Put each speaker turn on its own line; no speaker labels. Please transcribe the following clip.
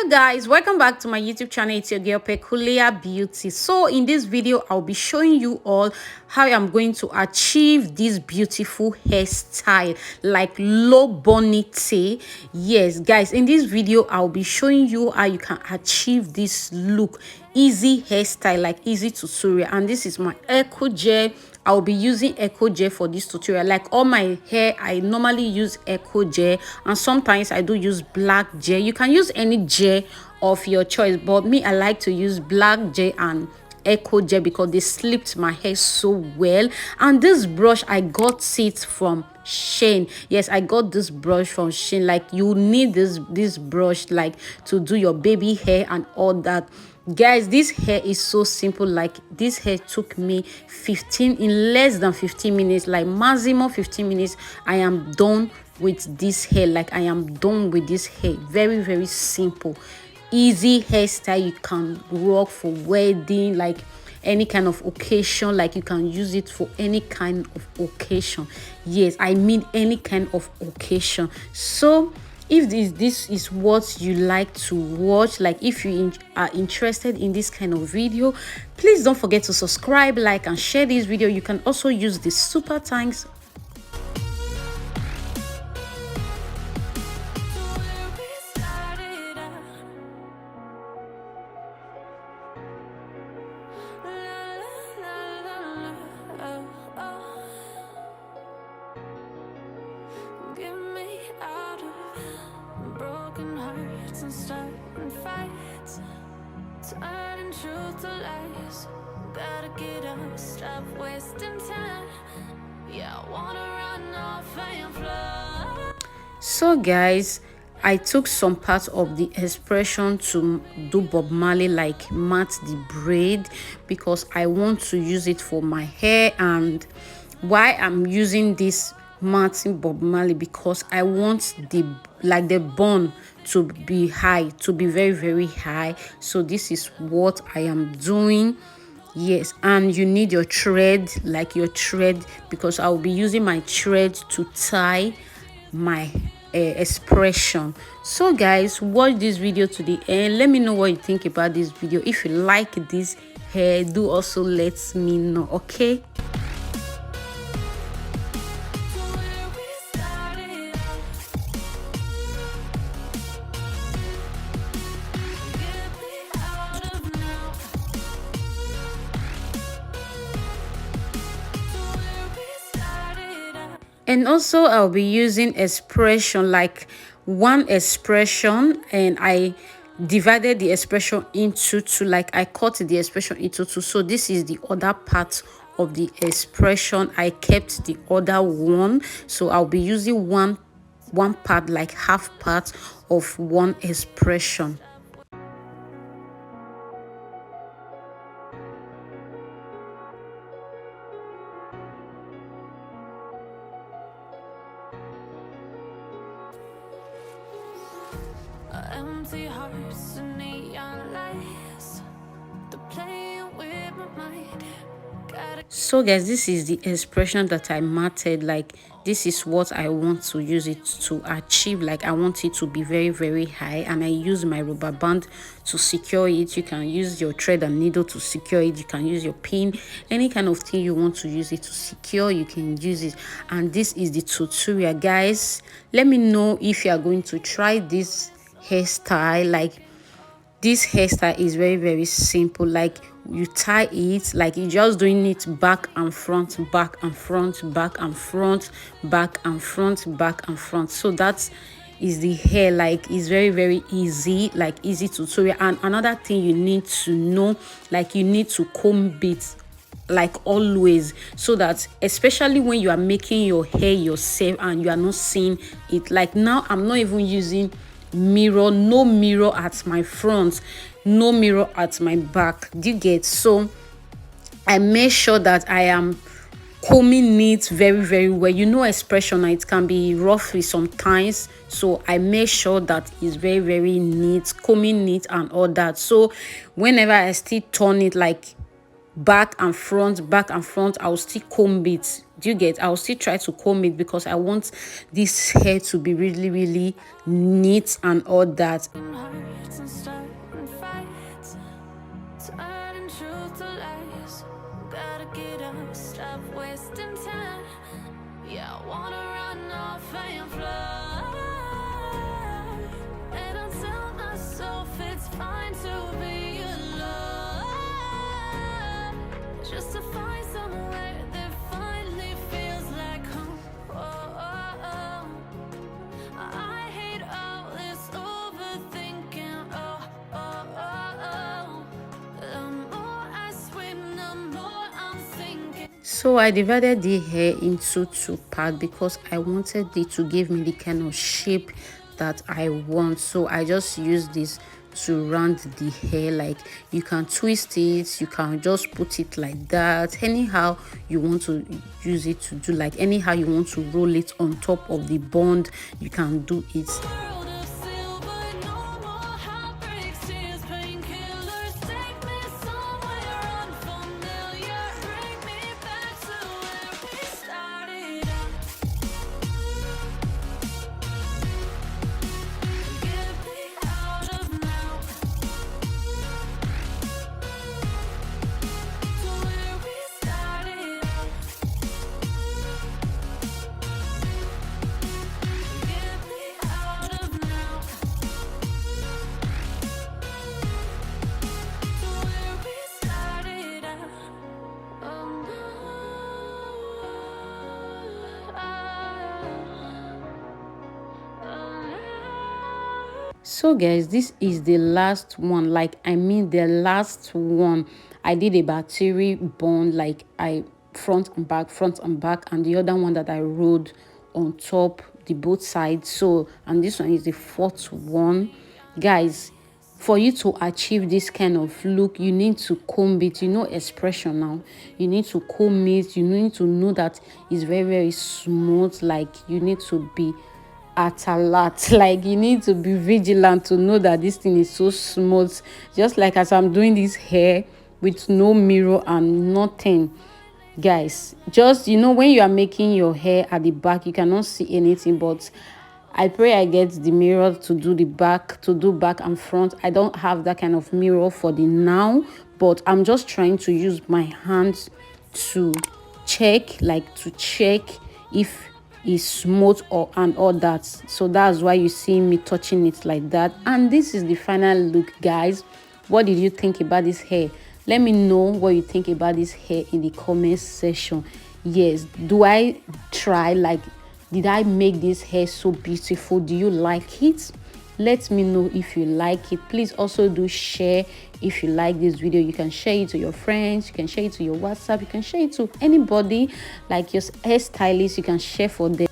Guys, welcome back to my YouTube channel. It's your girl Peculiar Beauty. So in this video I'll be showing you all how I'm going to achieve this beautiful hairstyle, like low bonnet. Yes guys, in this video I'll be showing you how you can achieve this look, easy hairstyle, like easy tutorial. And this is my Eco Gel. I'll be using Eco Gel for this tutorial. Like all my hair, I normally use Eco Gel, and sometimes I do use black gel. You can use any gel of your choice, but me, I like to use black gel and Eco Gel because they slipped my hair so well. And this brush, I got it from Shein. Yes, I got this brush from Shein. Like you need this brush like to do your baby hair and all that. Guys, this hair is so simple. Like this hair took me in less than 15 minutes, like maximum 15 minutes. I am done with this hair. Like I am done with this hair. Very simple, easy hairstyle. You can rock for wedding, like any kind of occasion. Like you can use it for any kind of occasion. Yes, I mean any kind of occasion. So if this is what you like to watch, like if you are interested in this kind of video, please don't forget to subscribe, like and share this video. You can also use the super thanks
and starting fights, turning truth to lies. Gotta get up, stop wasting time. Yeah, I wanna run off and fly.
So guys, I took some parts of the expression to do Bob Marley, like mat the braid, because I want to use it for my hair. And why I'm using this matting Bob Marley, because I want the bun to be high, to be very high. So this is what I am doing. Yes, and you need your thread, like your thread, because I'll be using my thread to tie my expression. So guys, watch this video to the end. Let me know what you think about this video. If you like this hair, do also let me know, okay? And also I'll be using expression, like one expression, and I divided the expression into two. Like I cut the expression into two. So this is the other part of the expression. I kept the other one. So I'll be using one part, like half part of one expression.
Empty hearts and neon lights, they're playing with my mind.
So guys, this is the expression that I matted. Like this is what I want to use it to achieve. Like I want it to be very high, and I use my rubber band to secure it. You can use your thread and needle to secure it. You can use your pin, any kind of thing you want to use it to secure, you can use it. And this is the tutorial. Guys, let me know if you are going to try this hairstyle. Like this hairstyle is very simple. Like you tie it, like you're just doing it back and front, back and front, back and front, back and front, back and front. So that is the hair. Like it's very easy, like easy tutorial. And another thing you need to know, like you need to comb it like always, so that especially when you are making your hair yourself and you are not seeing it. Like now I'm not even using mirror, no mirror at my front, no mirror at my back. Do you get? So I make sure that I am combing it very well. You know, expression, it can be roughy sometimes, so I make sure that it's very neat, combing it and all that. So whenever I still turn it, like back and front, I'll still comb it. Do you get? I'll still try to comb it because I want this hair to be really neat and all that.
faint fly. And I tell myself it's fine to be alone, just to find somewhere that finally feels like home. I hate all this overthinking. The more I swim, the more I'm sinking.
So I divided the hair into two parts because I wanted it to give me the kind of shape that I want. So I just used this to round the hair. Like, you can twist it, you can just put it like that, anyhow you want to use it to do, like anyhow you want to roll it on top of the bond, you can do it.
World of silver, no more heartbreaks, tears, painkillers. Take me somewhere unfamiliar. Bring me back to where we started out. Get me out of now. To where we started out. Get me out of now. To where we started out. Oh no.
So guys, this is the last one, like I mean the last one. I did a battery bond, like I front and back, and the other one that I rolled on top, the both sides. So, and this one is the fourth one. Guys, for you to achieve this kind of look, you need to comb it. You know expression now, you need to comb it. You need to know that it's very smooth. Like, you need to be at alert, like you need to be vigilant to know that this thing is so smooth. Just like as I'm doing this hair with no mirror and nothing, guys, just, you know, when you are making your hair at the back, you cannot see anything, but I pray I get the mirror to do the back, to do back and front. I don't have that kind of mirror for the now, but I'm just trying to use my hands to check, like to check if is smooth or and all that. So that's why you see me touching it like that. And this is the final look, guys. What did you think about this hair? Let me know what you think about this hair in the comment section. Yes, do I try, like, did I make this hair so beautiful? Do you like it? Let me know if you like it. Please also do share if you like this video. You can share it to your friends, you can share it to your WhatsApp, you can share it to anybody, like your hairstylist, you can share for them.